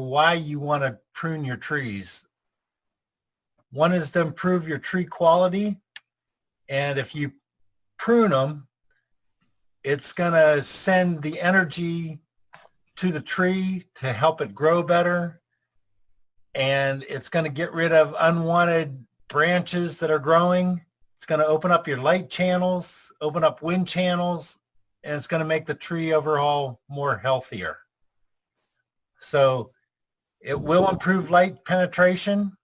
why you want to prune your trees. One is to improve your tree quality. And if you prune them, it's going to send the energy to the tree to help it grow better. And it's going to get rid of unwanted branches that are growing. It's going to open up your light channels, open up wind channels, and it's going to make the tree overall more healthier. So it will improve light penetration.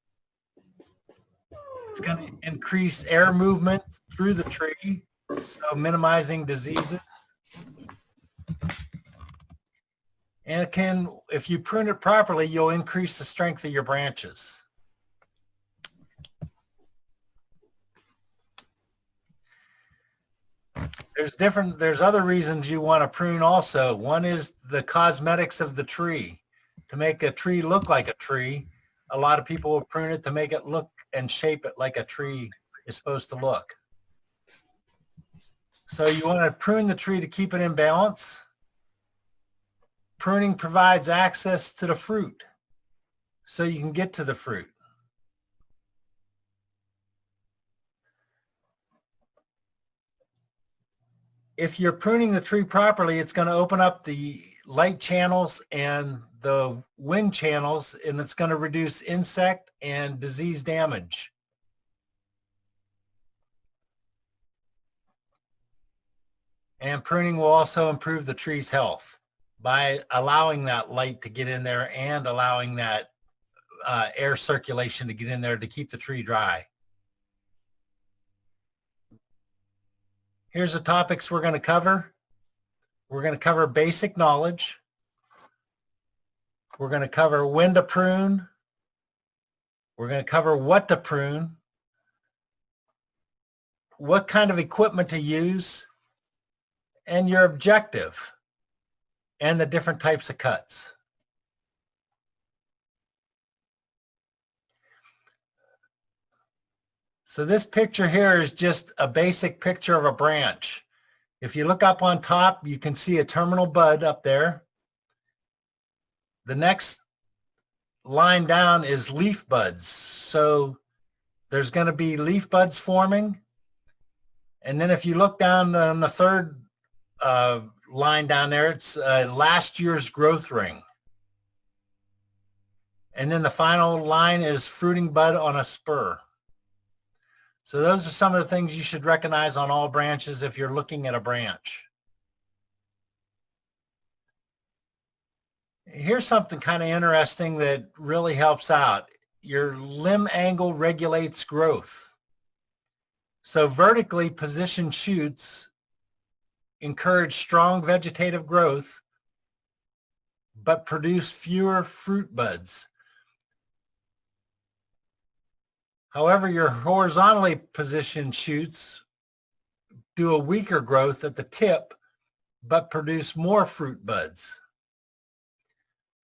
It's going to increase air movement through the tree, so minimizing diseases. And it can, if you prune it properly, you'll increase the strength of your branches. There's other reasons you want to prune also. One is the cosmetics of the tree. To make a tree look like a tree, a lot of people will prune it to make it look and shape it like a tree is supposed to look. So you want to prune the tree to keep it in balance. Pruning provides access to the fruit, so you can get to the fruit. If you're pruning the tree properly, it's going to open up the light channels and the wind channels, and it's going to reduce insect and disease damage. And pruning will also improve the tree's health by allowing that light to get in there and allowing that air circulation to get in there to keep the tree dry. Here's the topics we're going to cover. We're going to cover basic knowledge. We're going to cover when to prune. We're going to cover what to prune, what kind of equipment to use, and your objective, and the different types of cuts. So this picture here is just a basic picture of a branch. If you look up on top, you can see a terminal bud up there. The next line down is leaf buds. So there's going to be leaf buds forming. And then if you look down on the third line down there, it's last year's growth ring. And then the final line is fruiting bud on a spur. So those are some of the things you should recognize on all branches if you're looking at a branch. Here's something kind of interesting that really helps out. Your limb angle regulates growth. So vertically positioned shoots encourage strong vegetative growth, but produce fewer fruit buds. However, your horizontally positioned shoots do a weaker growth at the tip, but produce more fruit buds.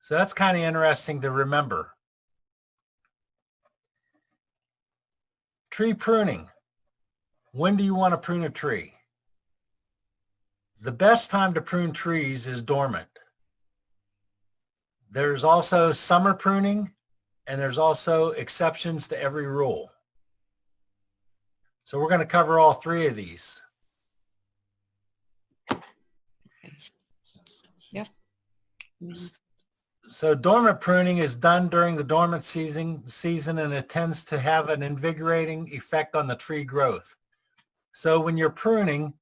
So that's kind of interesting to remember. Tree pruning. When do you want to prune a tree? The best time to prune trees is dormant. There's also summer pruning, and there's also exceptions to every rule. So we're going to cover all three of these. Yep. So dormant pruning is done during the dormant season, and it tends to have an invigorating effect on the tree growth. So when you're pruning,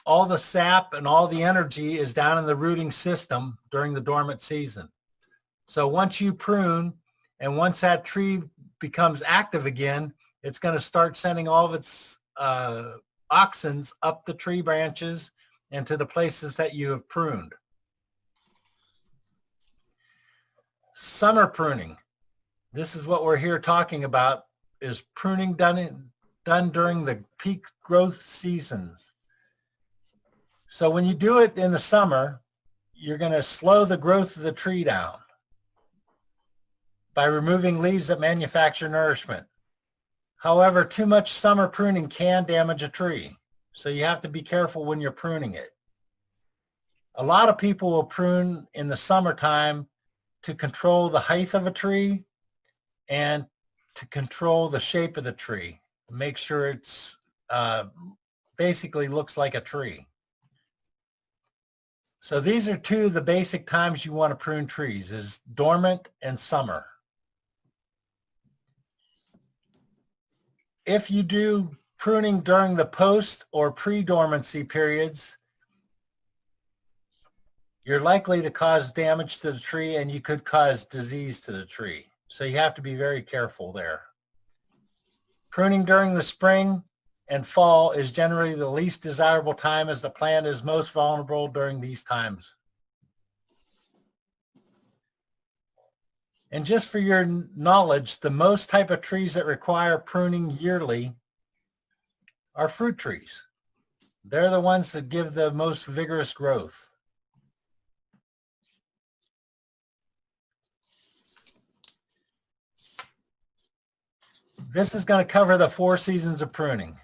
all the sap and all the energy is down in the rooting system during the dormant season. So once you prune, and once that tree becomes active again, it's going to start sending all of its auxins up the tree branches and to the places that you have pruned. Summer pruning. This is what we're here talking about, is pruning done during the peak growth seasons. So when you do it in the summer, you're going to slow the growth of the tree down by removing leaves that manufacture nourishment. However, too much summer pruning can damage a tree, so you have to be careful when you're pruning it. A lot of people will prune in the summertime to control the height of a tree and to control the shape of the tree. Make sure it's basically looks like a tree. So these are two of the basic times you want to prune trees, is dormant and summer. If you do pruning during the post or pre-dormancy periods, you're likely to cause damage to the tree and you could cause disease to the tree. So you have to be very careful there. Pruning during the spring and fall is generally the least desirable time, as the plant is most vulnerable during these times. And just for your knowledge, the most type of trees that require pruning yearly are fruit trees. They're the ones that give the most vigorous growth. This is going to cover the 4 seasons of pruning.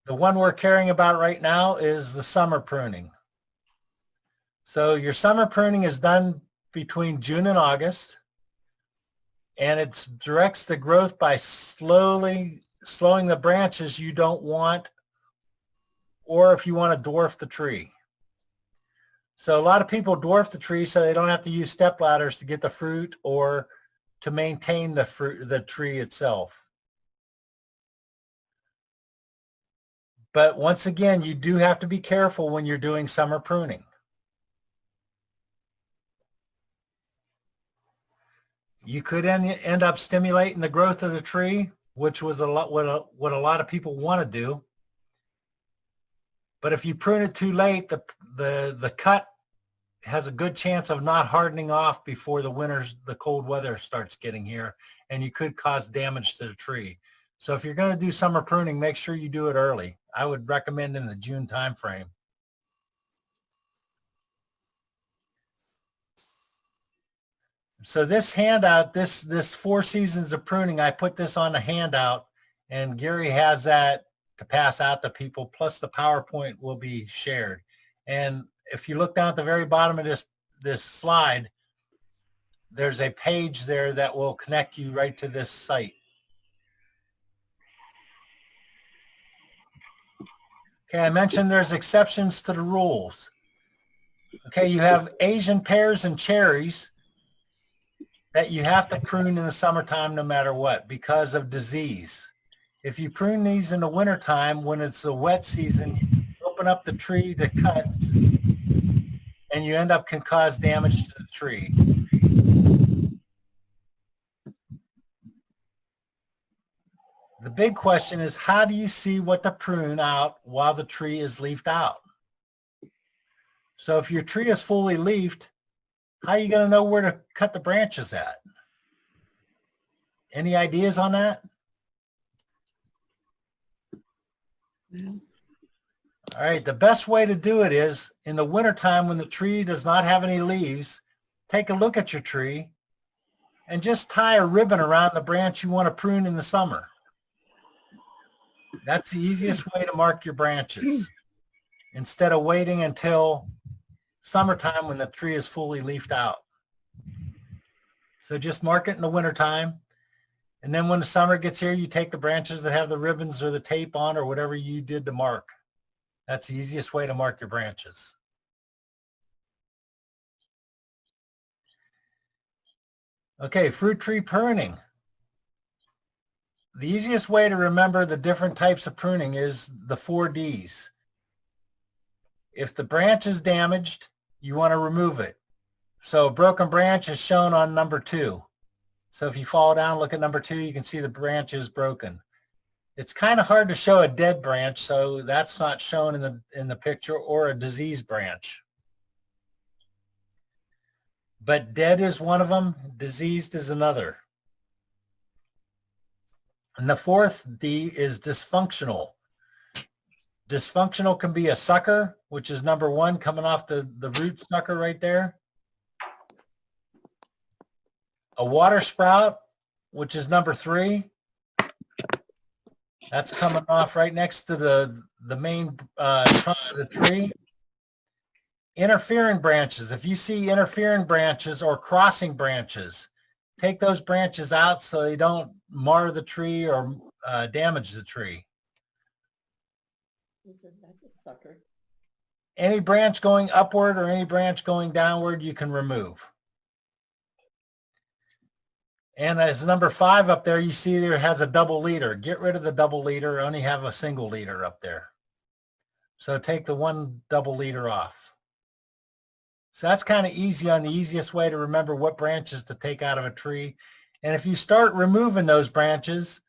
The one we're caring about right now is the summer pruning. So your summer pruning is done between June and August, and it directs the growth by slowing the branches you don't want, or if you want to dwarf the tree. So a lot of people dwarf the tree so they don't have to use step ladders to get the fruit or to maintain the tree itself. But once again, you do have to be careful when you're doing summer pruning. You could end up stimulating the growth of the tree, which was what a lot of people want to do. But if you prune it too late, the cut has a good chance of not hardening off before the cold weather starts getting here, and you could cause damage to the tree. So if you're going to do summer pruning, make sure you do it early. I would recommend in the June timeframe. So this handout, this 4 seasons of pruning, I put this on a handout, and Gary has that to pass out to people, plus the PowerPoint will be shared. And if you look down at the very bottom of this slide, there's a page there that will connect you right to this site. Okay, I mentioned there's exceptions to the rules. Okay, you have Asian pears and cherries that you have to prune in the summertime no matter what because of disease. If you prune these in the wintertime when it's the wet season, you open up the tree to cuts and you end up can cause damage to the tree. The big question is, how do you see what to prune out while the tree is leafed out? So if your tree is fully leafed, how are you going to know where to cut the branches at? Any ideas on that? Yeah. All right, the best way to do it is in the wintertime when the tree does not have any leaves, take a look at your tree and just tie a ribbon around the branch you want to prune in the summer. That's the easiest way to mark your branches instead of waiting until summertime when the tree is fully leafed out. So just mark it in the wintertime. And then when the summer gets here, you take the branches that have the ribbons or the tape on or whatever you did to mark. That's the easiest way to mark your branches. Okay, fruit tree pruning. The easiest way to remember the different types of pruning is the 4 Ds. If the branch is damaged, you want to remove it. So a broken branch is shown on number 2. So if you fall down, look at number 2, you can see the branch is broken. It's kind of hard to show a dead branch, so that's not shown in the picture, or a diseased branch. But dead is one of them, diseased is another. And the 4th D is dysfunctional. Dysfunctional can be a sucker, which is number 1 coming off the root sucker right there. A water sprout, which is number 3. That's coming off right next to the main trunk of the tree. Interfering branches. If you see interfering branches or crossing branches, take those branches out so they don't mar the tree or damage the tree. That's a sucker. Any branch going upward or any branch going downward, you can remove. And as number 5 up there, you see there has a double leader. Get rid of the double leader, only have a single leader up there. So take the one double leader off. So that's kind of easy on the easiest way to remember what branches to take out of a tree. And if you start removing those branches,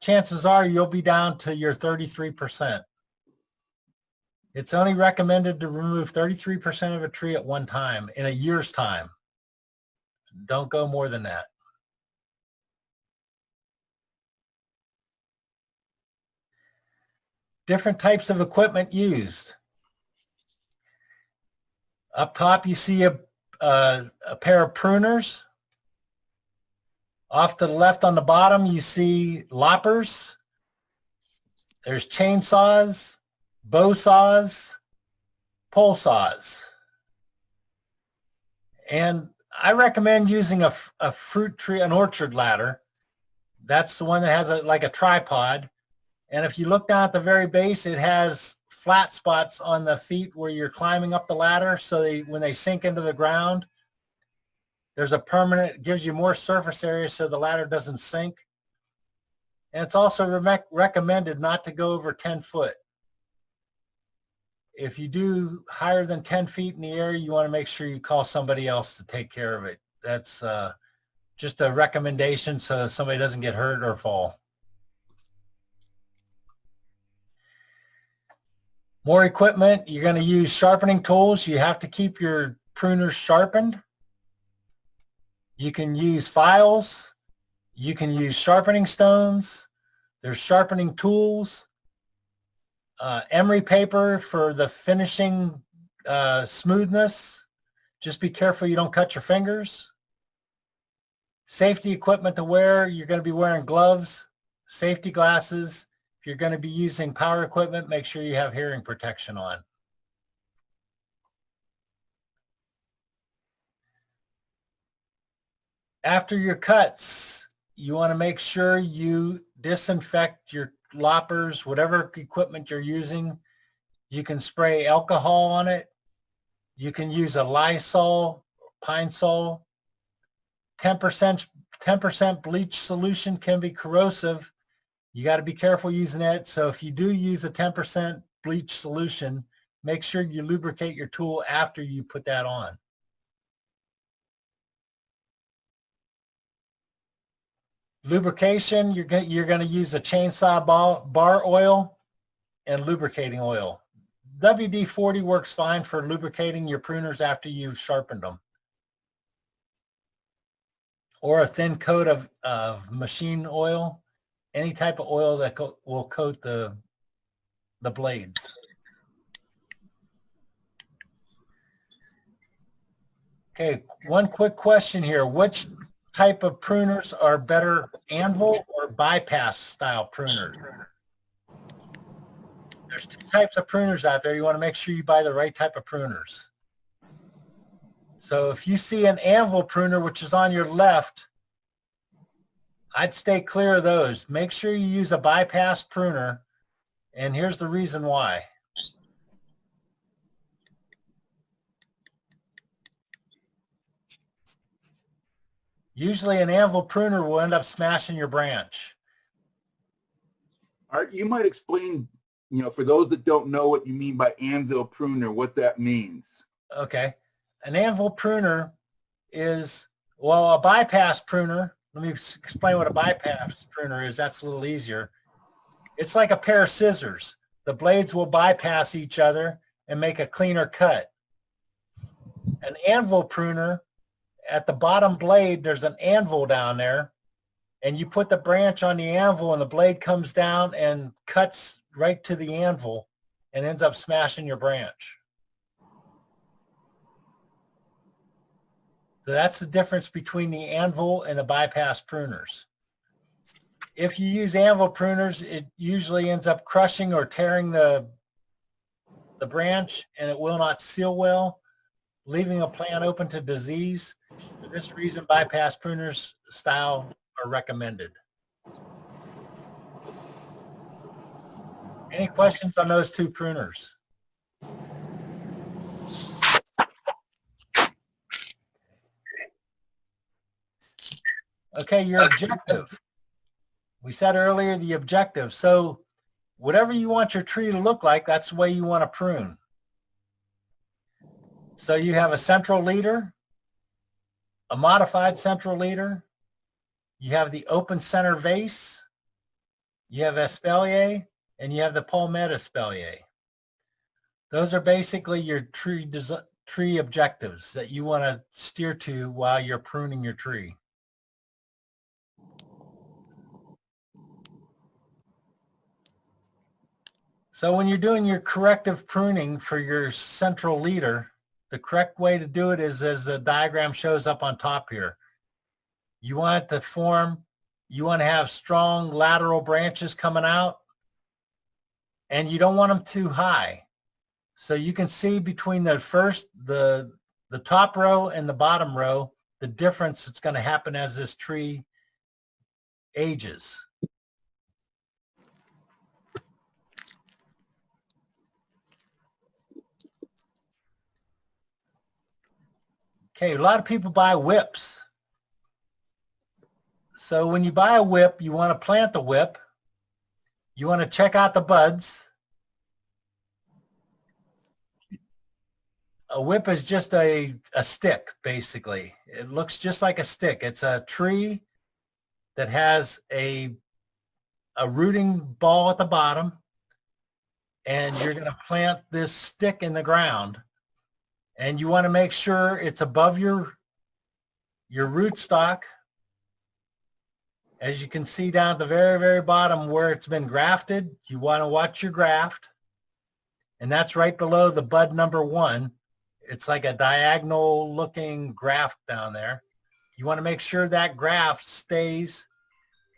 chances are you'll be down to your 33%. It's only recommended to remove 33% of a tree at one time in a year's time. Don't go more than that. Different types of equipment used. Up top, you see a pair of pruners. Off to the left on the bottom, you see loppers. There's chainsaws, bow saws, pole saws. And I recommend using a fruit tree, an orchard ladder. That's the one that has like a tripod. And if you look down at the very base, it has flat spots on the feet where you're climbing up the ladder. So when they sink into the ground, there's a permanent, gives you more surface area so the ladder doesn't sink. And it's also recommended not to go over 10 foot. If you do higher than 10 feet in the air, you want to make sure you call somebody else to take care of it. That's just a recommendation so somebody doesn't get hurt or fall. More equipment, you're going to use sharpening tools. You have to keep your pruners sharpened. You can use files. You can use sharpening stones. There's sharpening tools. Emery paper for the finishing smoothness. Just be careful you don't cut your fingers. Safety equipment to wear. You're going to be wearing gloves, safety glasses. If you're going to be using power equipment, make sure you have hearing protection on. After your cuts, you want to make sure you disinfect your loppers, whatever equipment you're using. You can spray alcohol on it. You can use a Lysol, Pine Sol. 10% bleach solution can be corrosive. You got to be careful using it. So if you do use a 10% bleach solution, make sure you lubricate your tool after you put that on. Lubrication, you're going to use a chainsaw bar oil and lubricating oil. WD-40 works fine for lubricating your pruners after you've sharpened them. Or a thin coat of machine oil, any type of oil that will coat the blades. Okay, one quick question here. Which type of pruners are better, anvil or bypass style pruners? There's 2 types of pruners out there. You want to make sure you buy the right type of pruners. So if you see an anvil pruner, which is on your left, I'd stay clear of those. Make sure you use a bypass pruner. And here's the reason why. Usually an anvil pruner will end up smashing your branch. Art, you might explain, for those that don't know what you mean by anvil pruner, what that means. Okay. An anvil pruner is, well, a bypass pruner. Let me explain what a bypass pruner is. That's a little easier. It's like a pair of scissors. The blades will bypass each other and make a cleaner cut. An anvil pruner, at the bottom blade, there's an anvil down there, and you put the branch on the anvil and the blade comes down and cuts right to the anvil and ends up smashing your branch. So that's the difference between the anvil and the bypass pruners. If you use anvil pruners, it usually ends up crushing or tearing the the branch and it will not seal well, leaving a plant open to disease. For this reason, bypass pruners style are recommended. Any questions on those two pruners? Okay, your objective. We said earlier the objective. So whatever you want your tree to look like, that's the way you want to prune. So you have a central leader, a modified central leader, you have the open center vase, you have espalier, and you have the palmette espalier. Those are basically your tree objectives that you want to steer to while you're pruning your tree. So when you're doing your corrective pruning for your central leader, the correct way to do it is as the diagram shows up on top here. You want it to form, you want to have strong lateral branches coming out, and you don't want them too high. So you can see between the top row and the bottom row, the difference that's going to happen as this tree ages. Okay, a lot of people buy whips. So when you buy a whip, you want to plant the whip. You want to check out the buds. A whip is just a stick, basically. It looks just like a stick. It's a tree that has a rooting ball at the bottom, and you're going to plant this stick in the ground. And you want to make sure it's above your rootstock. As you can see down at the very, very bottom where it's been grafted, you want to watch your graft. And that's right below the bud number 1. It's like a diagonal looking graft down there. You want to make sure that graft stays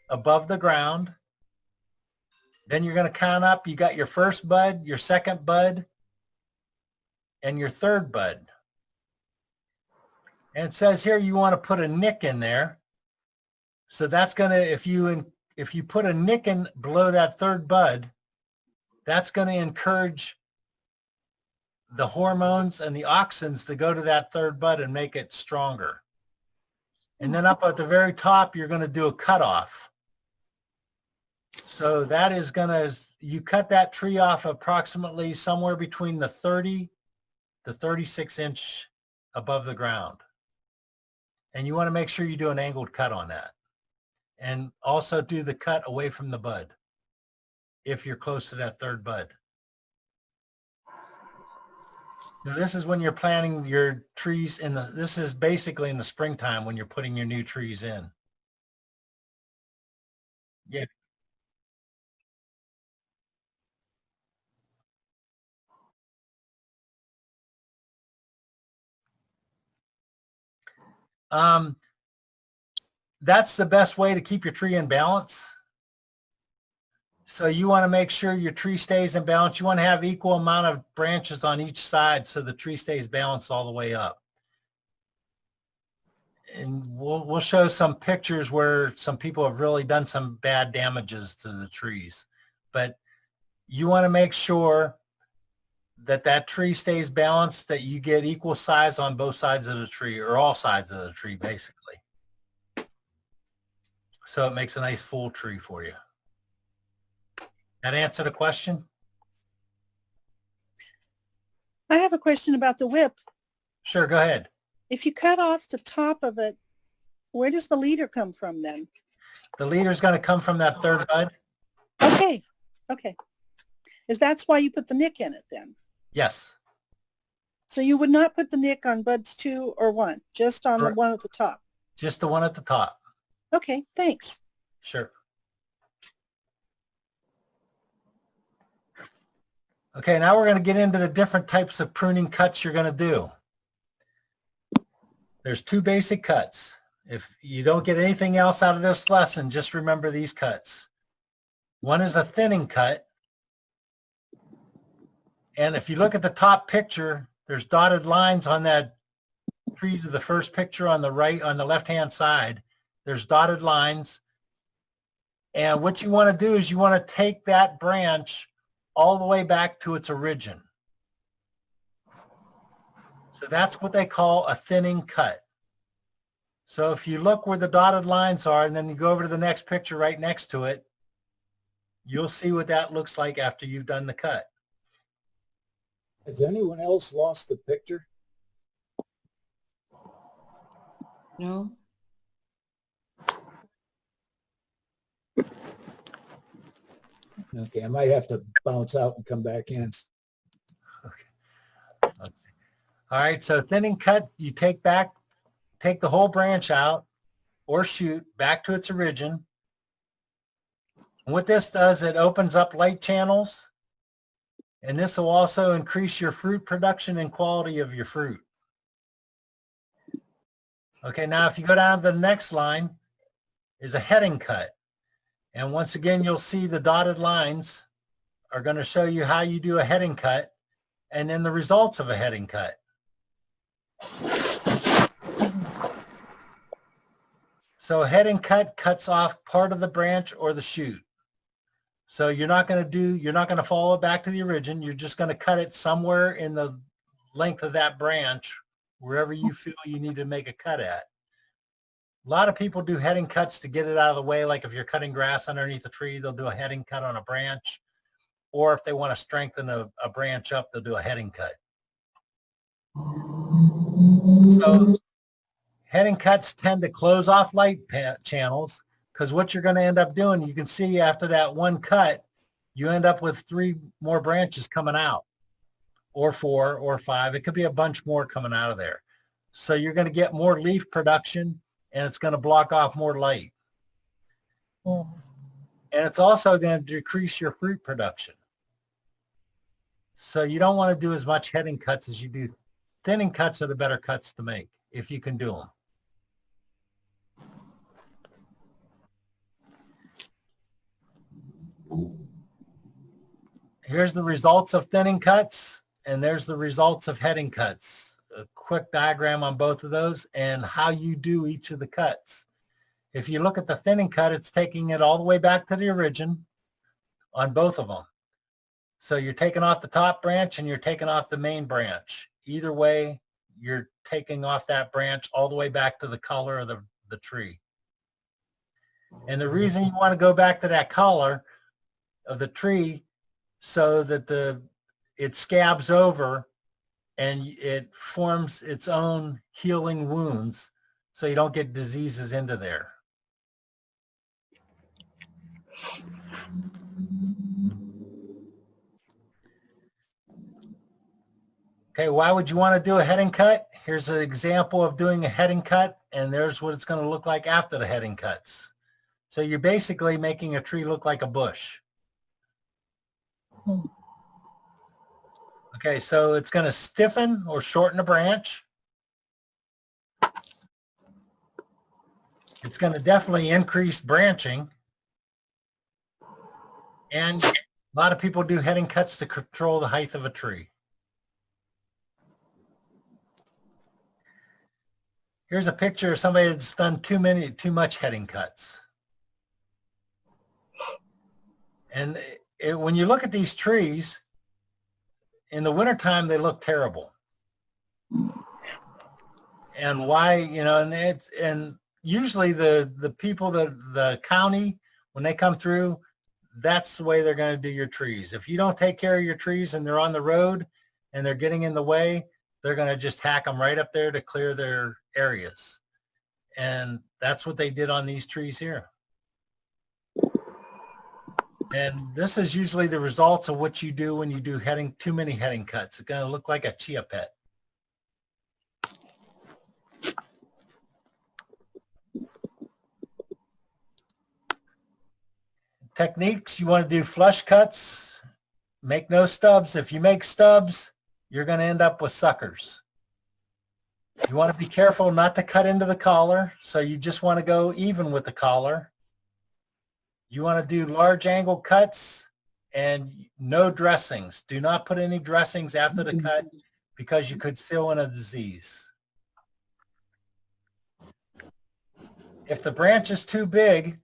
above the ground. Then you're going to count up. You got your first bud, your second bud, and your third bud. And it says here you want to put a nick in there. So that's going to, if you put a nick in below that third bud, that's going to encourage the hormones and the auxins to go to that third bud and make it stronger. And then up at the very top, you're going to do a cutoff. So that is going to, you cut that tree off approximately somewhere between the 30 to 36 inch above the ground. And you want to make sure you do an angled cut on that. And also do the cut away from the bud if you're close to that third bud. Now this is when you're planting your trees this is basically in the springtime when you're putting your new trees in. Yeah. That's the best way to keep your tree in balance. So you want to make sure your tree stays in balance. You want to have equal amount of branches on each side so the tree stays balanced all the way up. And we'll show some pictures where some people have really done some bad damages to the trees. But you want to make sure that that tree stays balanced, that you get equal size on both sides of the tree, or all sides of the tree, basically. So it makes a nice full tree for you. That answer the question? I have a question about the whip. Sure, go ahead. If you cut off the top of it, where does the leader come from then? The leader's going to come from that third bud? Okay. Okay. That's why you put the nick in it then? Yes. So you would not put the nick on buds 2 or 1, just on the one at the top? Just the one at the top. Okay, thanks. Sure. Okay, now we're going to get into the different types of pruning cuts you're going to do. There's 2 basic cuts. If you don't get anything else out of this lesson, just remember these cuts. One is a thinning cut, And if you look at the top picture, there's dotted lines on that tree to the first picture on the right, on the left-hand side. There's dotted lines. And what you want to do is you want to take that branch all the way back to its origin. So that's what they call a thinning cut. So if you look where the dotted lines are and then you go over to the next picture right next to it, you'll see what that looks like after you've done the cut. Has anyone else lost the picture? No? Okay, I might have to bounce out and come back in. Okay. All right, so thinning cut, you take the whole branch out or shoot back to its origin. And what this does, it opens up light channels, and this will also increase your fruit production and quality of your fruit. Okay, now if you go down to the next line is a heading cut. And once again, you'll see the dotted lines are going to show you how you do a heading cut and then the results of a heading cut. So a heading cut cuts off part of the branch or the shoot. So you're not going to follow it back to the origin. You're just going to cut it somewhere in the length of that branch, wherever you feel you need to make a cut at. A lot of people do heading cuts to get it out of the way. Like if you're cutting grass underneath a tree, they'll do a heading cut on a branch. Or if they want to strengthen a branch up, they'll do a heading cut. So heading cuts tend to close off light channels, because what you're going to end up doing, you can see after that one cut, you end up with 3 more branches coming out, or 4 or 5. It could be a bunch more coming out of there. So you're going to get more leaf production, and it's going to block off more light. And it's also going to decrease your fruit production. So you don't want to do as much heading cuts as you do. Thinning cuts are the better cuts to make, if you can do them. Here's the results of thinning cuts, and there's the results of heading cuts. A quick diagram on both of those and how you do each of the cuts. If you look at the thinning cut, it's taking it all the way back to the origin on both of them. So you're taking off the top branch and you're taking off the main branch. Either way, you're taking off that branch all the way back to the color of the tree. And the reason you want to go back to that color of the tree so that it scabs over and it forms its own healing wounds so you don't get diseases into there. Okay, why would you want to do a heading cut? Here's an example of doing a heading cut, and there's what it's going to look like after the heading cuts. So you're basically making a tree look like a bush. Okay, so it's going to stiffen or shorten a branch. It's going to definitely increase branching. And a lot of people do heading cuts to control the height of a tree. Here's a picture of somebody that's done too much heading cuts. And when you look at these trees, in the wintertime, they look terrible. And why, and usually the people, the county, when they come through, that's the way they're going to do your trees. If you don't take care of your trees and they're on the road and they're getting in the way, they're going to just hack them right up there to clear their areas. And that's what they did on these trees here. And this is usually the results of what you do when you do too many heading cuts. It's going to look like a Chia Pet. Techniques, you want to do flush cuts, make no stubs. If you make stubs, you're going to end up with suckers. You want to be careful not to cut into the collar, so you just want to go even with the collar. You want to do large angle cuts and no dressings. Do not put any dressings after the cut because you could seal in a disease. If the branch is too big,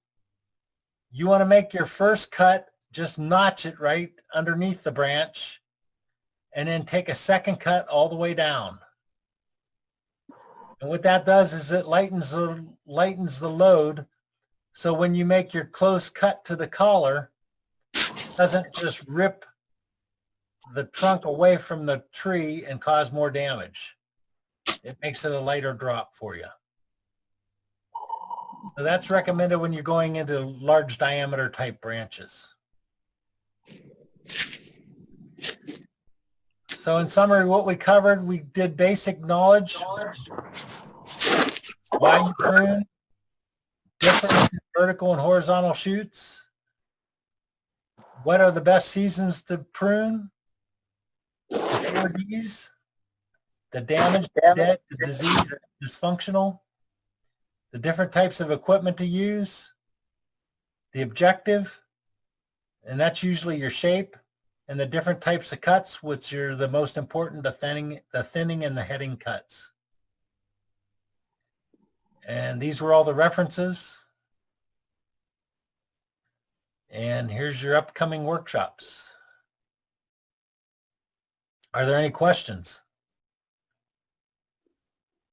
you want to make your first cut, just notch it right underneath the branch, and then take a second cut all the way down. And what that does is it lightens the load, so when you make your close cut to the collar, it doesn't just rip the trunk away from the tree and cause more damage. It makes it a lighter drop for you. So that's recommended when you're going into large diameter type branches. So in summary, what we covered, we did basic knowledge, why you prune, different vertical and horizontal shoots, what are the best seasons to prune, the PRDs, the damage, dead, the disease, dysfunctional, the different types of equipment to use, the objective, and that's usually your shape, and the different types of cuts, which are the most important, the thinning and the heading cuts. And these were all the references. And here's your upcoming workshops. Are there any questions?